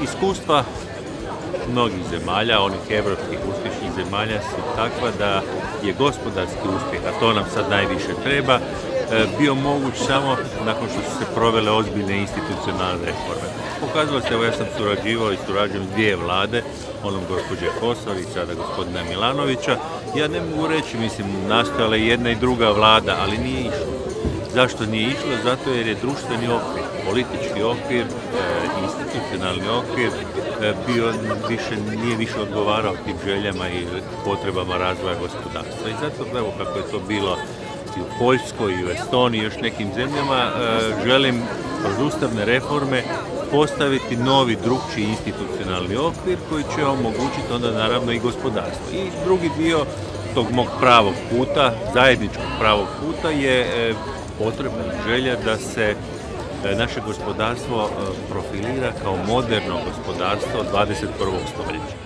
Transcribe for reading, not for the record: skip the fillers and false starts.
Iskustva mnogih zemalja, onih evropskih uspješnih zemalja su takva da je gospodarski uspjeh, a to nam sad najviše treba, bio moguć samo nakon što su se provele ozbiljne institucionalne reforme. Pokazalo se, evo ja sam surađivao i surađujem s dvije vlade, onom gospođe Kosor i sada gospodina Milanovića. Ja ne mogu reći, mislim, nastojala je jedna i druga vlada, ali nije išlo. Zašto nije išlo? Zato jer je društveni okvir, politički okvir, institucionalni okvir nije više odgovarao tim željama i potrebama razvoja gospodarstva. I zato, evo kako je to bilo i u Poljskoj i u Estoniji i još nekim zemljama, želim kroz ustavne reforme postaviti novi, drukčiji institucionalni okvir koji će omogućiti onda naravno i gospodarstvo. I drugi dio tog mog pravog puta, zajedničkog pravog puta je potrebna želja da se naše gospodarstvo profilira kao moderno gospodarstvo 21. stoljeća.